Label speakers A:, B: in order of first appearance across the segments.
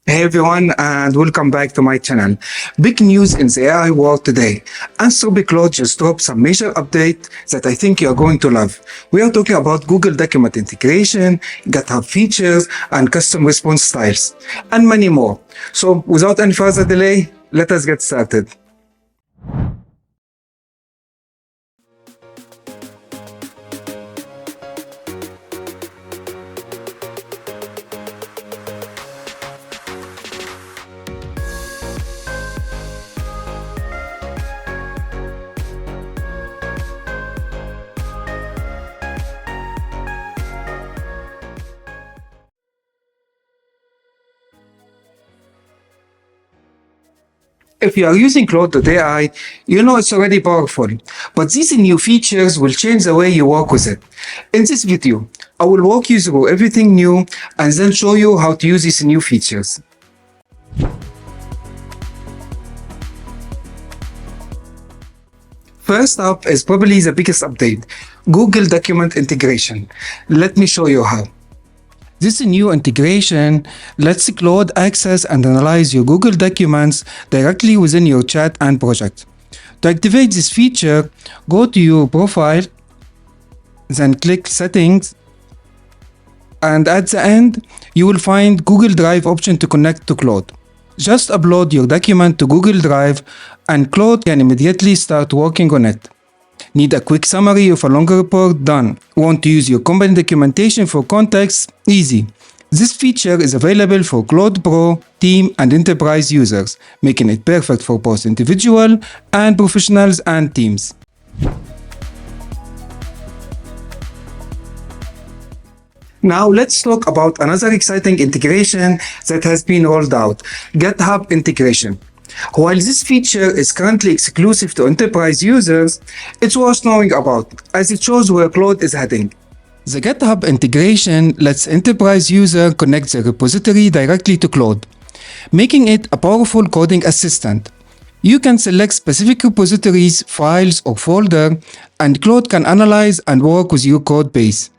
A: Hey everyone, and welcome back to my channel. Big news in the AI world today. Anthropic Claude just dropped some major update that I think you're going to love. We are talking about Google document integration, GitHub features, and custom response styles, and many more. So without any further delay, let us get started. If you are using Claude AI, you know it's already powerful, but these new features will change the way you work with it. In this video, I will walk you through everything new and then show you how to use these new features. First up is probably the biggest update, Google document integration. Let me show you how. This new integration lets Claude access and analyze your Google documents directly within your chat and project. To activate this feature, go to your profile, then click Settings, and at the end, you will find Google Drive option to connect to Claude. Just upload your document to Google Drive and Claude can immediately start working on it. Need a quick summary of a longer report? Done. Want to use your company documentation for context? Easy. This feature is available for Claude Pro, Team, and Enterprise users, making it perfect for both individual and professionals and teams. Now let's talk about another exciting integration that has been rolled out, GitHub Integration. While this feature is currently exclusive to enterprise users, it's worth knowing about, as it shows where Claude is heading. The GitHub integration lets enterprise users connect their repository directly to Claude, making it a powerful coding assistant. You can select specific repositories, files, or folder, and Claude can analyze and work with your code base.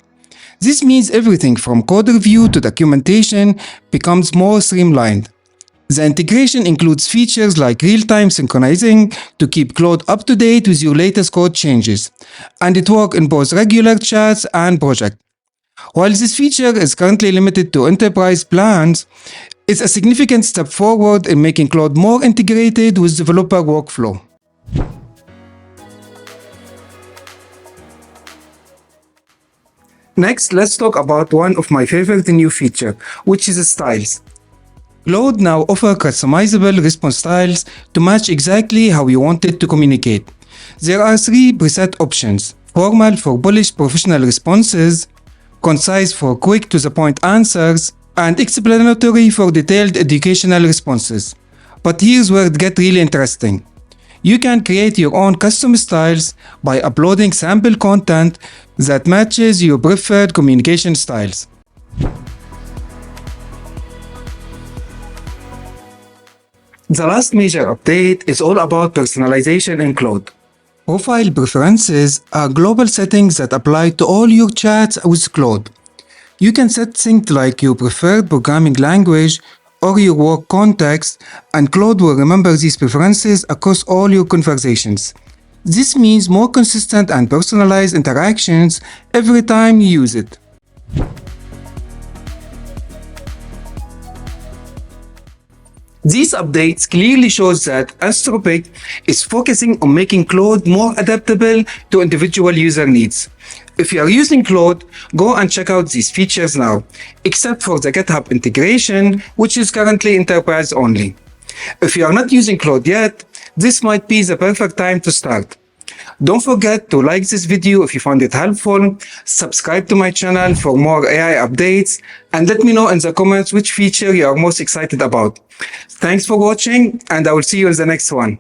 A: This means everything from code review to documentation becomes more streamlined. The integration includes features like real-time synchronizing to keep Claude up to date with your latest code changes, and it works in both regular chats and projects. While this feature is currently limited to enterprise plans, it's a significant step forward in making Claude more integrated with developer workflow. Next, let's talk about one of my favorite new features, which is styles. Claude now offers customizable response styles to match exactly how you want it to communicate. There are three preset options: formal for polished professional responses, concise for quick to the point answers, and explanatory for detailed educational responses. But here's where it gets really interesting. You can create your own custom styles by uploading sample content that matches your preferred communication styles. The last major update is all about personalization in Claude. Profile preferences are global settings that apply to all your chats with Claude. You can set things like your preferred programming language or your work context, and Claude will remember these preferences across all your conversations. This means more consistent and personalized interactions every time you use it. These updates clearly shows that Anthropic is focusing on making Claude more adaptable to individual user needs. If you are using Claude, go and check out these features now, except for the GitHub integration, which is currently enterprise only. If you are not using Claude yet, this might be the perfect time to start. Don't forget to like this video if you found it helpful, subscribe to my channel for more AI updates, and let me know in the comments which feature you are most excited about. Thanks for watching, and I will see you in the next one.